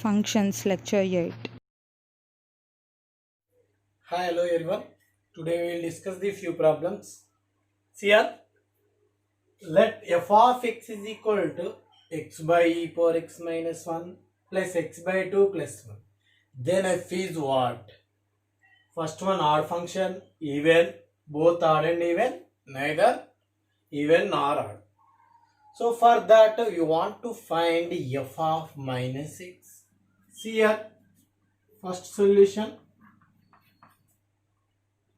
Functions Lecture 8. Hi, hello everyone. Today we will discuss the few problems. See here, let f of x is equal to x by e power x minus 1 plus x by 2 plus 1. Then f is what? First one odd function, even, both odd and even, neither even nor odd. So for that you want to find f of minus x. See here, first solution.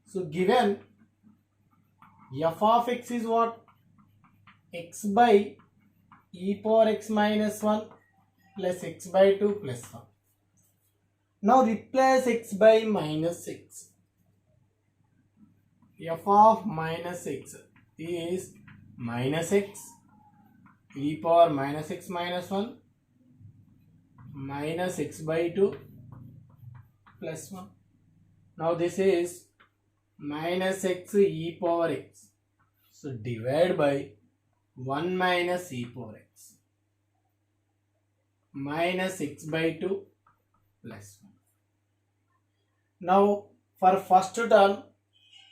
So given f of x is what? X by e power x minus 1 plus x by 2 plus 1. Now replace x by minus 6. F of minus x is minus x e power minus x minus 1 minus x by 2 plus 1. Now this is minus x e power x. So divide by 1 minus e power x minus x by 2 plus 1. Now for first term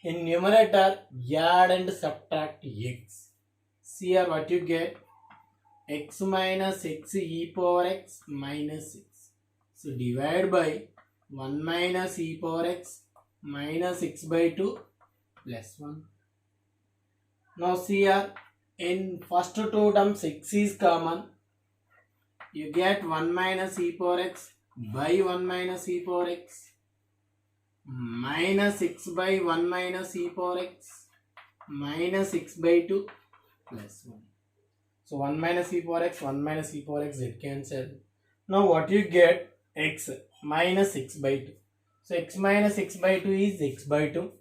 in numerator add and subtract x. See here what you get, x minus x e power x minus 6. So divide by 1 minus e power x minus x by 2 plus 1. Now see here, in first two terms x is common. You get 1 minus e power x by 1 minus e power x minus x by 1 minus e power x minus x by 2 plus 1. So 1 minus e power x, 1 minus e power x, it cancel. Now what you get? X minus x by 2. So x minus x by 2 is x by 2.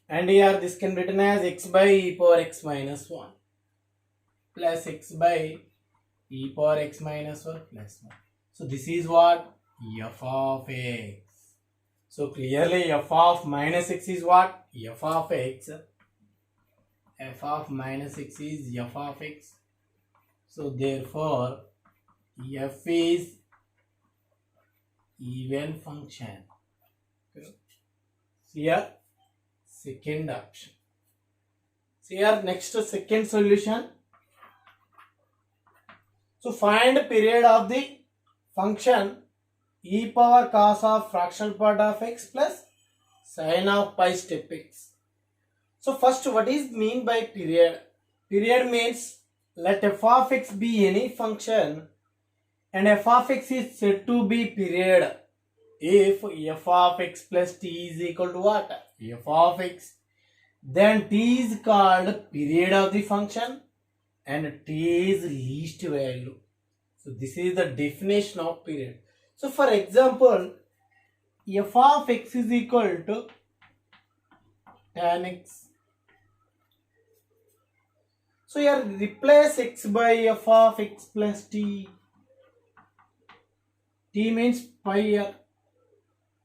And here this can be written as x by e power x minus 1 plus x by e power x minus 1 plus 1. So this is what? F of x. So clearly f of minus x is what? F of x. F of minus x is f of x. So therefore f is even function. Here second option. See here next second solution. So find period of the function e power cos of fractional part of x plus sin of pi step x. So first what is mean by period? Period means let f of x be any function and f of x is said to be period if f of x plus t is equal to what? F of x. Then t is called period of the function and t is least value. So this is the definition of period. So for example, f of x is equal to tan x. So here replace x by f of x plus t. T means pi here.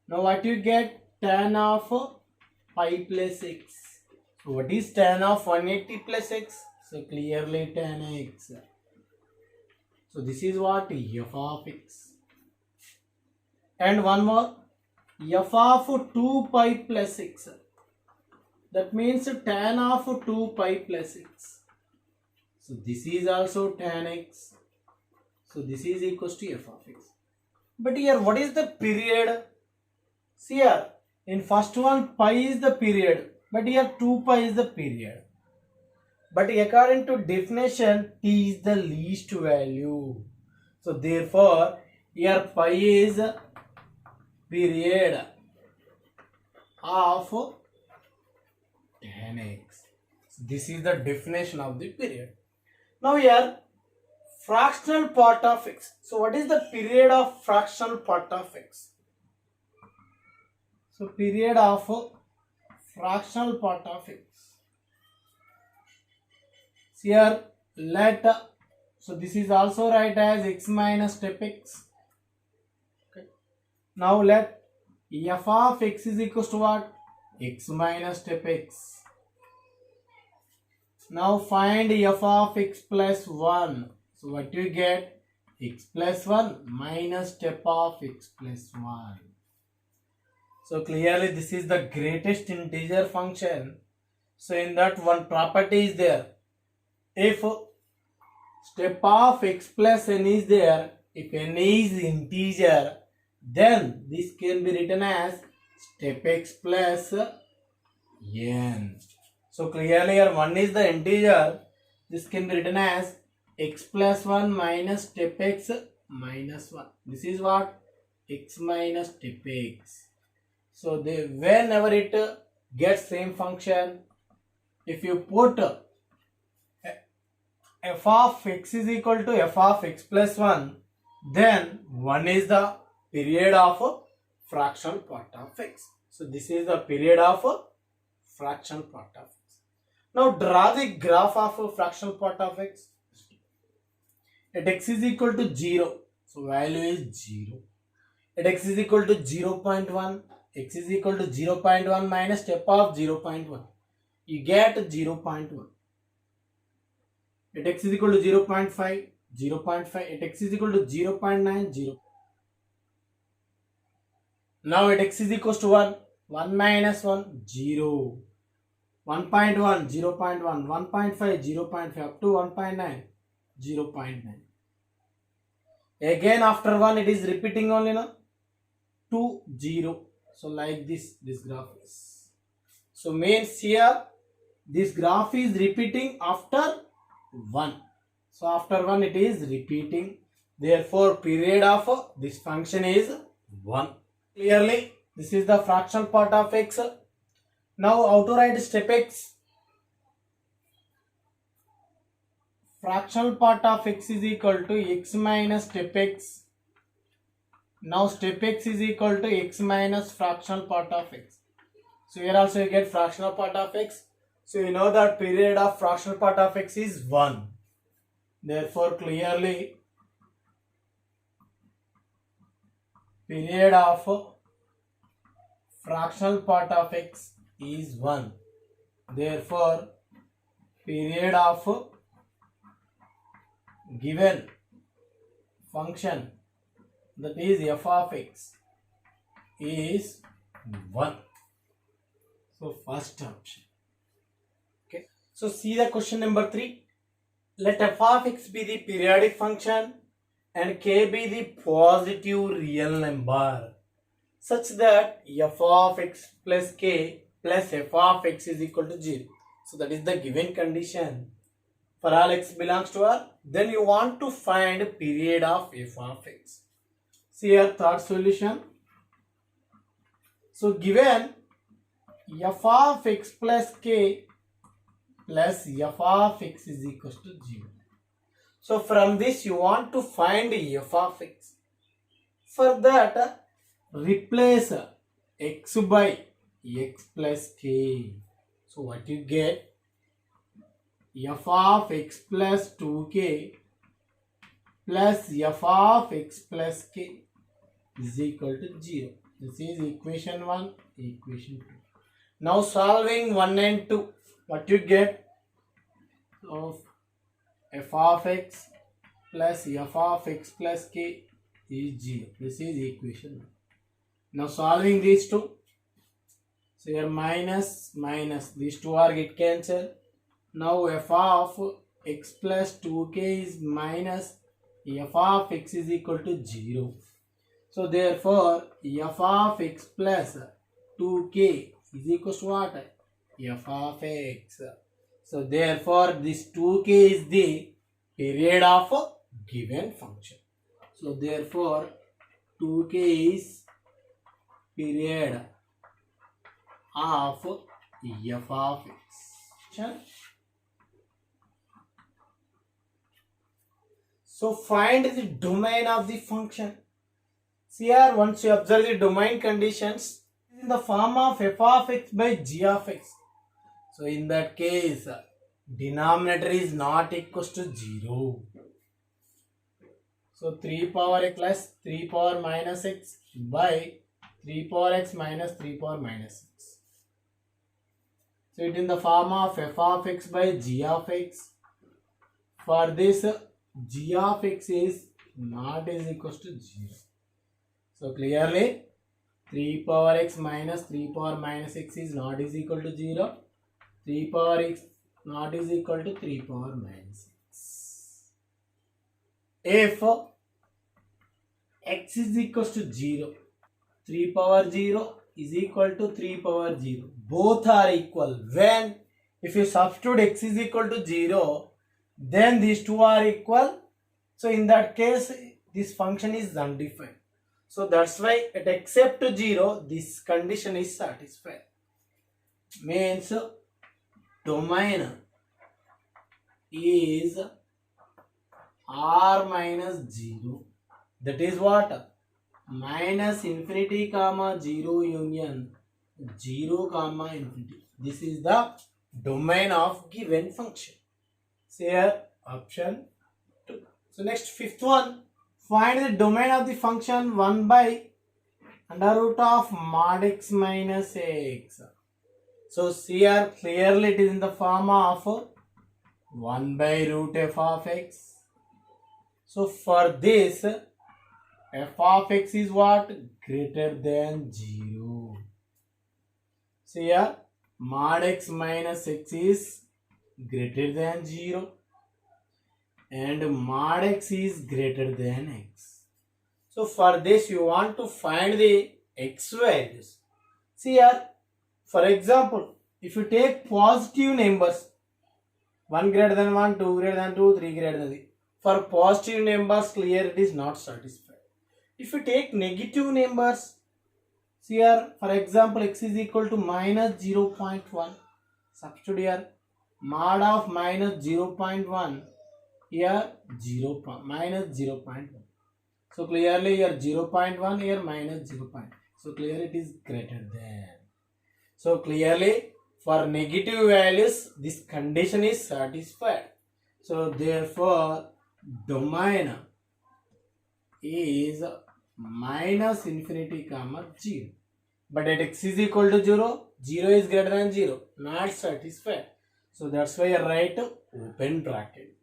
Now what you get? Tan of pi plus x. So what is tan of 180 plus x? So clearly tan x. So this is what? F of x. And one more, f of 2 pi plus x. That means tan of 2 pi plus x. So this is also tan x. So this is equals to f of x. But here what is the period? See here, in first one pi is the period, but here 2 pi is the period. But according to definition, t is the least value. So therefore here pi is period of tan x. So this is the definition of the period. Now here fractional part of x. So what is the period of fractional part of x? So period of fractional part of x. So here let, so this is also write as x minus step x. Okay. Now let f of x is equals to what? X minus step x. Now find f of x plus 1. So what you get? x plus 1 minus step of x plus 1. So clearly this is the greatest integer function. So in that one property is there. If step of x plus n is there, if n is integer, then this can be written as step x plus n. So clearly here 1 is the integer. This can be written as x plus 1 minus step x minus 1. This is what? X minus step x. So whenever it gets same function, if you put f of x is equal to f of x plus 1, then 1 is the period of fractional part of x. So this is the period of fractional part of x. Now draw the graph of a fractional part of x. At x is equal to 0, so value is 0. At x is equal to 0.1, x is equal to 0.1 minus step of 0.1. You get 0.1. At x is equal to 0.5, 0.5. At x is equal to 0.9, 0. Now at x is equal to 1, 1 minus 1, 0. 1.1, 0.1, 1.5, 0.5, up to 1.9, 0.9. Again after 1 it is repeating only now. 2, 0. So like this graph is. So means here this graph is repeating after 1. So after 1 it is repeating. Therefore period of this function is 1. Clearly this is the fractional part of x. Now how to write step x? Fractional part of x is equal to x minus step x. Now step x is equal to x minus fractional part of x. So here also you get fractional part of x. So you know that period of fractional part of x is 1. Therefore clearly period of fractional part of x is 1. Therefore period of given function, that is f of x, is 1. So first option. Okay. So see the question number 3. Let f of x be the periodic function and k be the positive real number such that f of x plus k plus f of x is equal to 0. So that is the given condition. For all x belongs to R, then you want to find period of f of x. See here third solution. So given f of x plus k plus f of x is equal to 0. So from this you want to find f of x. For that replace x by x plus k. So what you get? F of x plus 2k plus f of x plus k is equal to 0. This is equation 1, equation 2. Now solving 1 and 2, what you get? So f of x plus f of x plus k is 0. This is equation 1. Now solving these two. So here minus, these two are get cancelled. Now f of x plus 2k is minus f of x is equal to 0. So therefore f of x plus 2k is equal to what? F of x. So therefore this 2k is the period of a given function. So therefore 2k is period of f of x. So find the domain of the function. See here, once you observe the domain conditions, in the form of f of x by g of x. So in that case, denominator is not equal to 0. So 3 power x plus 3 power minus x by 3 power x minus 3 power minus x. So it in the form of f of x by g of x. For this, g of x is not is equals to 0. So clearly 3 power x minus 3 power minus x is not is equal to 0. 3 power x not is equal to 3 power minus x. If x is equals to 0, 3 power 0 is equal to 3 power 0. Both are equal. When if you substitute x is equal to 0, then these two are equal. So in that case, this function is undefined. So that's why at except 0, this condition is satisfied. Means domain is r minus 0. That is what? Minus infinity comma 0 union 0 comma infinity. This is the domain of given function. So here option 2. So next fifth one, find the domain of the function 1 by under root of mod x minus x. So here clearly it is in the form of 1 by root f of x. So for this f of x is what? Greater than 0. So here mod x minus x is greater than 0 and mod x is greater than x. So for this you want to find the x values. See here, for example, if you take positive numbers 1 greater than 1, 2 greater than 2, 3 greater than 3. For positive numbers clear it is not satisfied. If you take negative numbers, see here, for example, x is equal to minus 0.1. Substitute here mod of minus 0.1, here minus 0.1. So clearly here 0.1, here minus 0.1. So clearly it is greater than. So clearly for negative values this condition is satisfied. So therefore domain is minus infinity comma 0. But at x is equal to 0, 0 is greater than 0, not satisfied. So that's why I write open bracket.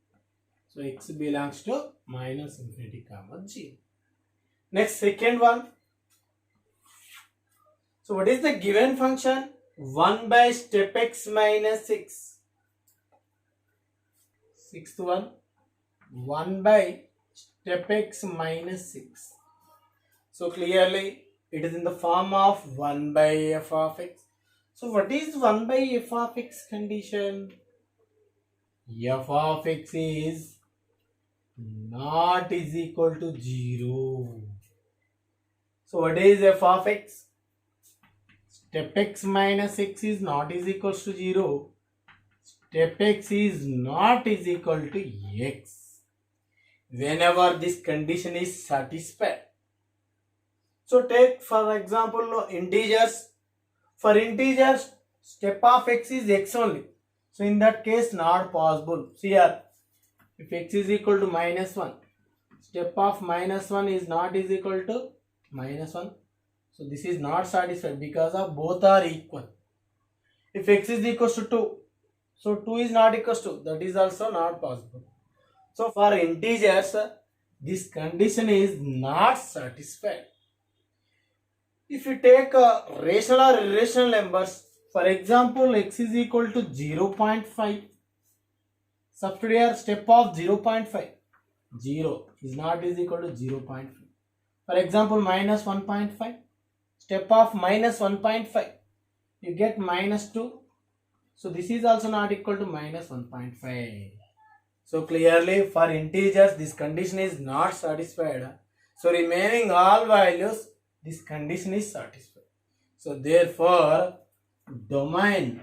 So x belongs to minus infinity comma 0. Next second one. So what is the given function? 1 by step x minus 6. Sixth one. 1 by step x minus 6. So clearly it is in the form of 1 by f of x. So what is 1 by f of x condition? F of x is not is equal to 0. So what is f of x? Step x minus x is not is equal to 0. Step x is not is equal to x. Whenever this condition is satisfied. So take for example integers. For integers step of x is x only. So in that case not possible. See here, if x is equal to minus 1, step of minus 1 is not is equal to minus 1. So this is not satisfied because of both are equal. If x is equal to 2, so 2 is not equal to, that is also not possible. So for integers this condition is not satisfied. If you take rational or irrational numbers, for example x is equal to 0.5, substitute here step of 0.5, 0 is not is equal to 0.5. For example minus 1.5, step of minus 1.5, you get minus 2. So this is also not equal to minus 1.5. So clearly for integers this condition is not satisfied. So remaining all values this condition is satisfied. So therefore domain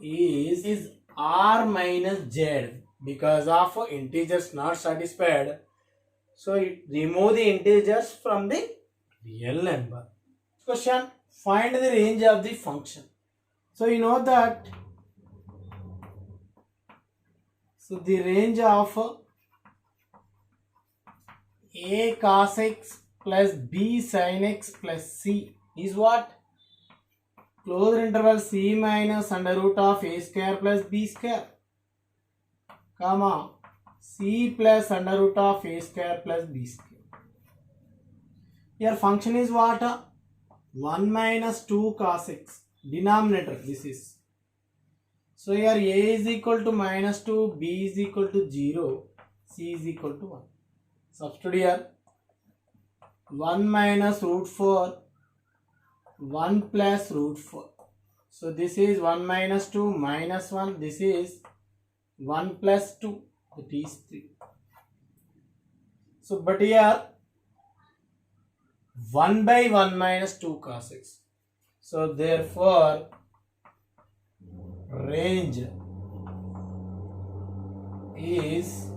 is r minus z because of integers not satisfied. So remove the integers from the real number. Question, find the range of the function. So you know that the range of a cos x plus b sin x plus c is what? Closed interval c minus under root of a square plus b square, comma c plus under root of a square plus b square. Your function is what? 1 minus 2 cos x. Denominator this is. So here a is equal to minus 2, b is equal to 0, c is equal to 1. Substitute here. 1 minus root 4, 1 plus root 4. So this is 1 minus 2 minus 1. This is 1 plus 2. That is 3. So but here 1 by 1 minus 2 cos x. So therefore range is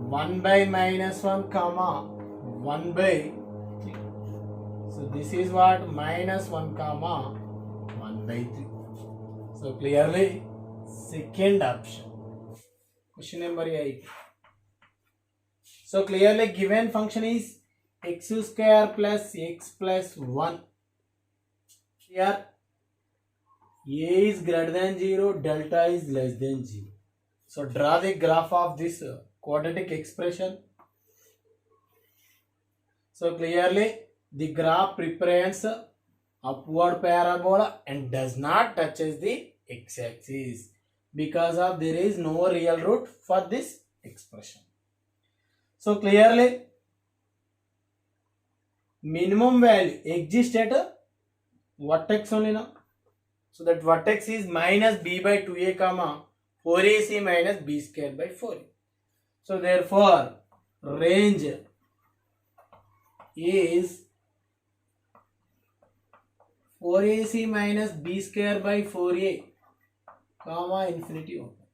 1 by minus 1 comma 1 by 3. So this is what? Minus 1 comma 1 by 3. So clearly second option. Question number 8. So clearly given function is x square plus x plus 1. Here a is greater than 0, delta is less than 0. So draw the graph of this quadratic expression. So clearly the graph represents upward parabola and does not touches the x-axis because of there is no real root for this expression. So clearly minimum value exists at a vertex only now. So that vertex is minus b by 2a comma 4ac minus b square by 4a. So therefore range is 4ac minus b square by 4a comma infinity open.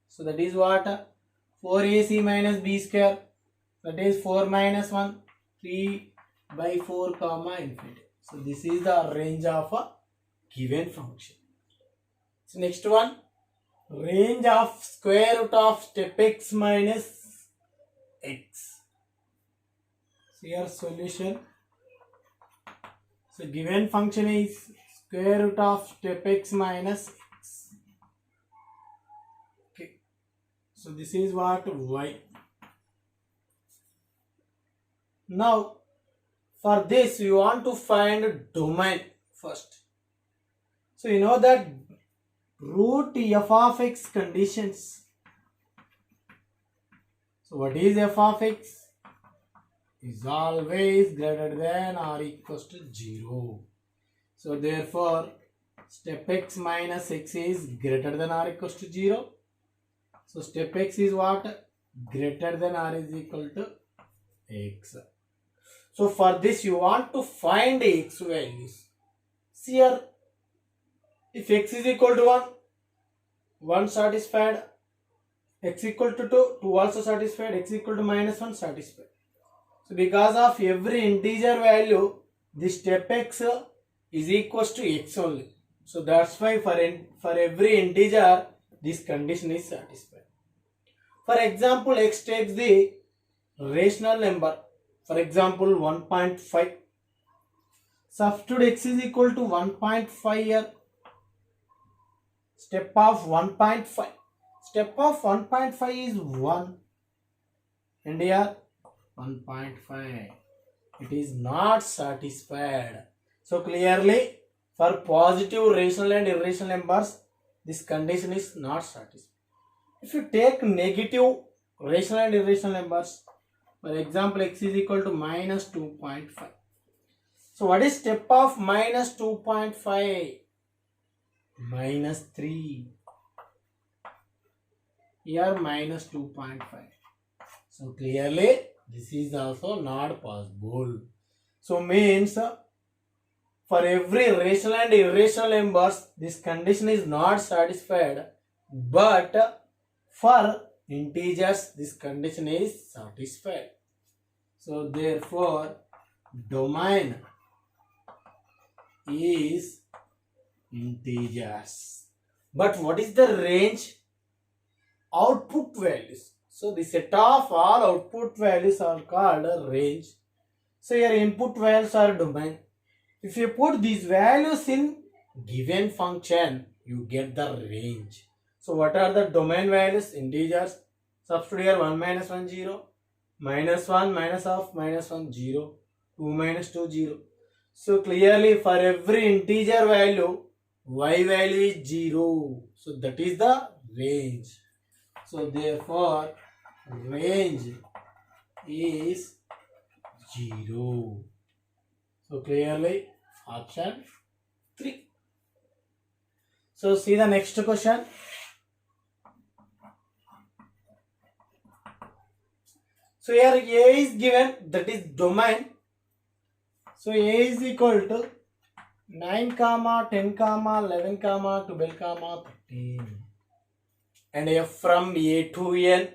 So that is what? 4ac minus b square, that is 4 minus 1, 3 by 4 comma infinity. So this is the range of a given function. So next one, range of square root of step x minus x. So here solution. So given function is square root of step x minus x. Okay. So this is what? Y. Now for this we want to find domain first. So you know that root f of x conditions. So what is f of x? Is always greater than or equals to 0. So therefore step x minus x is greater than or equals to 0. So step x is what? Greater than or is equal to x. So for this you want to find x values. See here, if x is equal to 1, 1 satisfied, x equal to 2, 2 also satisfied, x equal to minus 1 satisfied. So because of every integer value, this step x is equals to x only. So that's why for every integer, this condition is satisfied. For example, x takes the rational number. For example, 1.5. Substitute x is equal to 1.5 here. Step of 1.5. Step of 1.5 is 1. And here 1.5. It is not satisfied. So clearly for positive rational and irrational numbers, this condition is not satisfied. If you take negative rational and irrational numbers, for example, x is equal to minus 2.5. So what is step of minus 2.5? Minus 3. Here minus 2.5. So clearly this is also not possible. So means for every rational and irrational numbers, this condition is not satisfied, but for integers this condition is satisfied. So therefore domain is integers. But what is the range? Output values. So the set of all output values are called a range. So your input values are domain. If you put these values in given function, you get the range. So what are the domain values? Integers. Substitute here 1 minus 1 0, minus 1 minus half minus 1 0, 2 minus 2 0. So clearly for every integer value y value is 0. So that is the range. So therefore range is 0. So clearly option 3. So see the next question. So here A is given, that is domain. So A is equal to 9 comma 10 comma 11 comma 12 comma 13, and f from A to n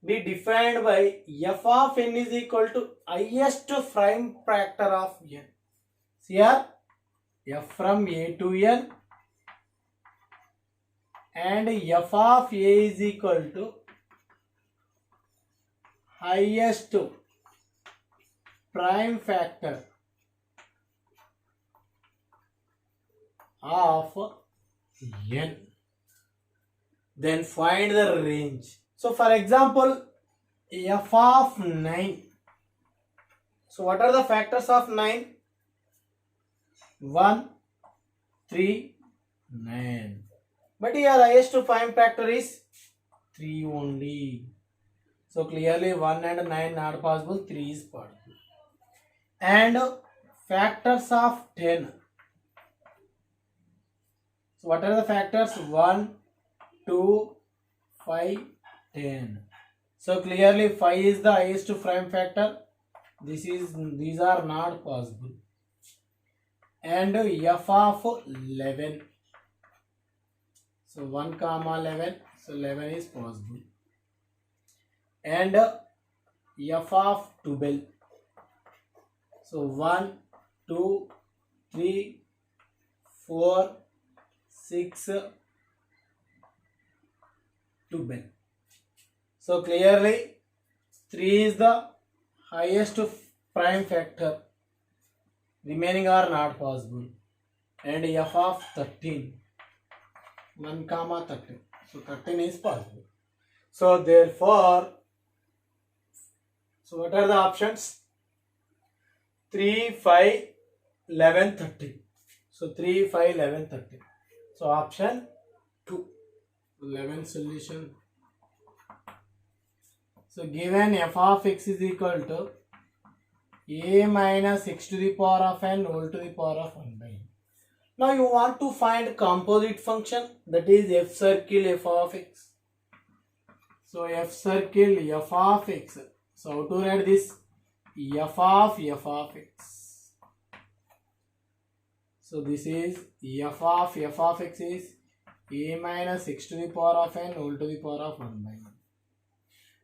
be defined by f of n is equal to highest prime factor of n. So here f from A to n and f of A is equal to highest prime factor of n. Then find the range. So for example, f of 9. So what are the factors of 9? 1, 3, 9. But here highest prime factor is 3 only. So clearly 1 and 9 not possible, 3 is possible. And factors of 10. So what are the factors? 1, 2, 5, 10. So clearly 5 is the highest prime factor. These are not possible. And f of 11. So 1 comma 11. So 11 is possible. And f of 12. So 1, 2, 3, 4, 6, 12. So clearly 3 is the highest prime factor. Remaining are not possible. And f of 13. 1 comma 13. So 13 is possible. So therefore, so what are the options? 3, 5, 11, 13. So 3, 5, 11, 13. So option 2. 11 solution. So given f of x is equal to a minus x to the power of n whole to the power of 1 by n. Now you want to find composite function, that is f circle f of x. So f circle f of x. So how to write this? F of x. So this is f of x is a minus x to the power of n whole to the power of 1 by n.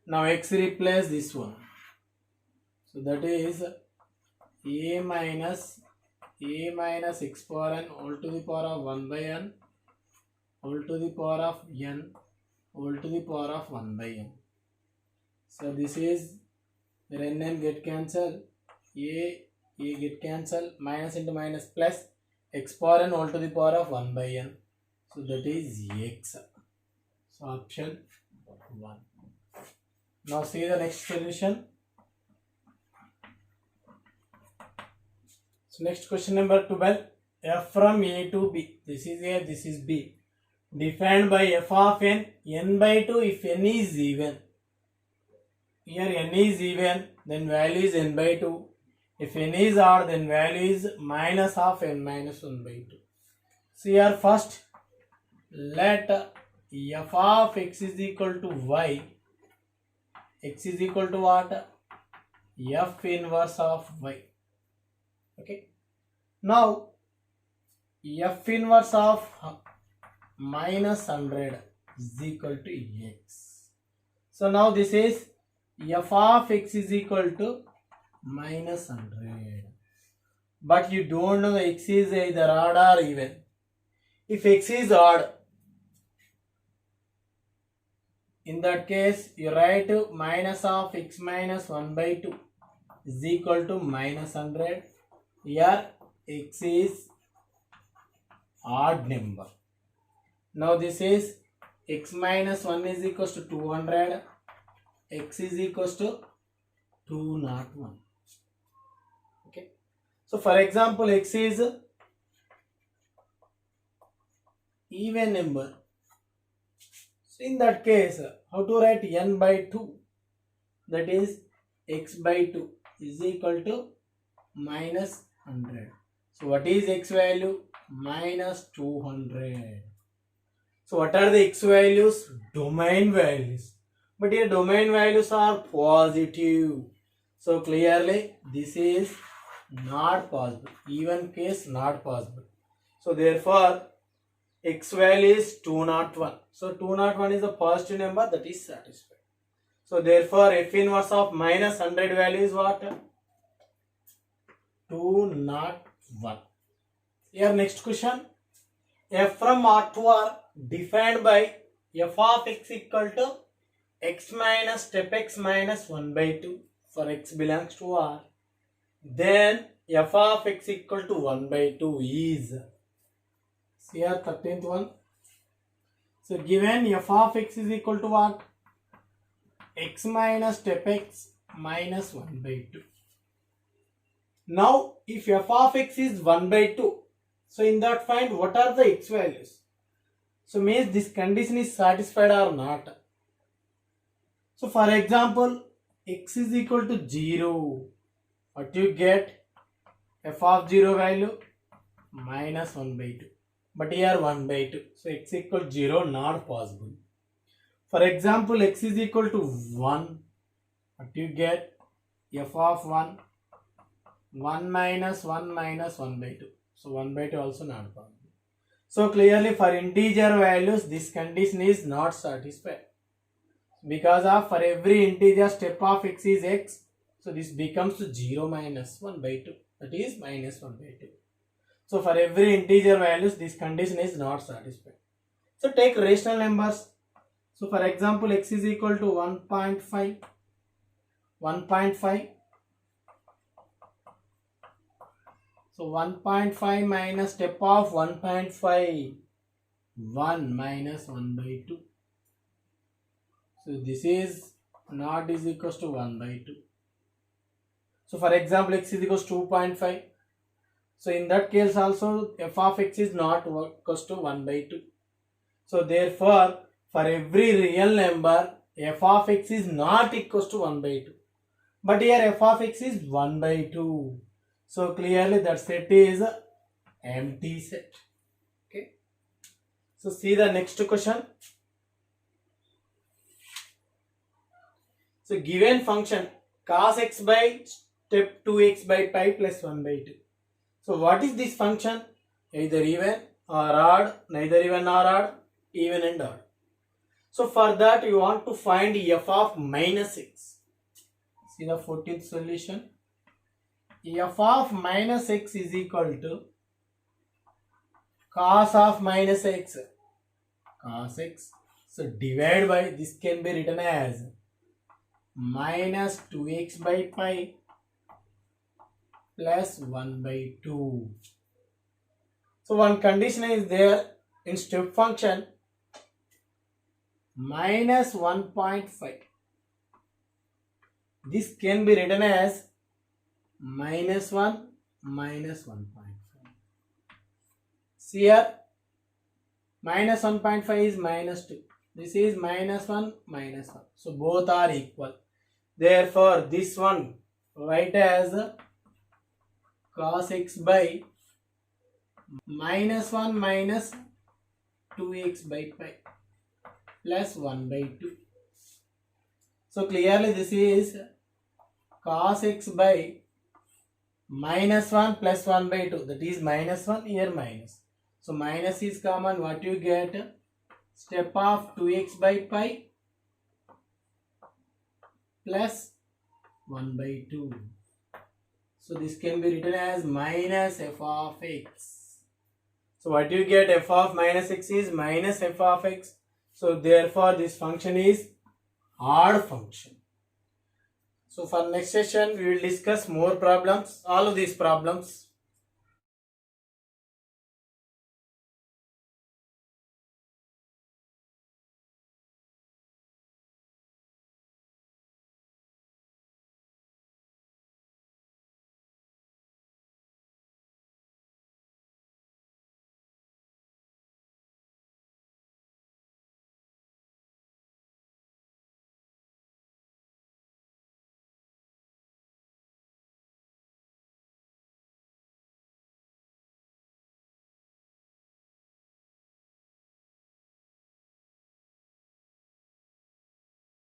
Now x replace this one. So that is a minus x power n whole to the power of 1 by n whole to the power of n whole to the power of 1 by n. So this is where n get cancelled, a get cancelled, minus into minus plus x power n whole to the power of 1 by n. So that is x. So option 1. Now see the next solution. So next question number 12. F from A to B. This is A, this is B. Defined by f of n by 2 if n is even. Here n is even, then value is n by 2. If n is odd, then value is minus half n minus 1 by 2. So here first, let f of x is equal to y. X is equal to what? F inverse of y. Okay. Now, f inverse of minus 100 is equal to x. So now this is f of x is equal to minus 100. But you don't know x is either odd or even. If x is odd, in that case you write minus of x minus 1 by 2 is equal to minus 100. Here x is odd number. Now this is x minus 1 is equals to 200, x is equals to 201. Okay. So for example, x is even number. So in that case, how to write n by 2? That is x by 2 is equal to minus 100. So what is x value? Minus 200. So what are the x values? Domain values. But here domain values are positive. So clearly this is not possible. Even case not possible. So therefore x value is 201. So 201 is a positive number, that is satisfied. So therefore f inverse of minus 100 value is what? 201. Here next question. F from R to R defined by f of x equal to x minus step x minus 1 by 2 for x belongs to R. Then f of x equal to 1 by 2 is, here 13th one. So given f of x is equal to what? X minus step x minus 1 by 2. Now if f of x is 1 by 2, so in that find what are the x values. So means this condition is satisfied or not. So for example, x is equal to 0. What you get? F of 0 value minus 1 by 2. But here 1 by 2. So x equal to 0, not possible. For example, x is equal to 1. What you get? F of 1. 1 minus 1 minus 1 by 2. So 1 by 2 also not possible. So clearly for integer values this condition is not satisfied. Because of for every integer step of x is x. So this becomes 0 minus 1 by 2. That is minus 1 by 2. So for every integer values this condition is not satisfied. So take rational numbers. So for example x is equal to 1.5. 1.5. So 1.5 minus step of 1.5. 1 minus 1 by 2. So this is not is equals to 1 by 2. So for example x is equals to 2.5. So in that case also f of x is not equals to 1 by 2. So therefore for every real number f of x is not equals to 1 by 2. But here f of x is 1 by 2. So clearly that set is an empty set. Okay. So see the next question. So given function cos x by step 2x by pi plus 1 by 2. So what is this function? Either even or odd, neither even nor odd, even and odd. So for that you want to find f of minus x. See the 14th solution. F of minus x is equal to cos of minus x. Cos x. So divide by, this can be written as minus 2x by pi plus 1 by 2. So one condition is there in step function minus 1.5. This can be written as minus 1 minus 1.5. See here minus 1.5 is minus 2. This is minus 1 minus 1. So both are equal. Therefore this one write as cos x by minus 1 minus 2x by pi plus 1 by 2. So clearly this is cos x by minus 1 plus 1 by 2. That is minus 1, here minus. So minus is common. What you get? Step of 2x by pi plus 1 by 2. So this can be written as minus f of x. So what you get? F of minus x is minus f of x. So therefore this function is odd function. So for next session we will discuss more problems, all of these problems.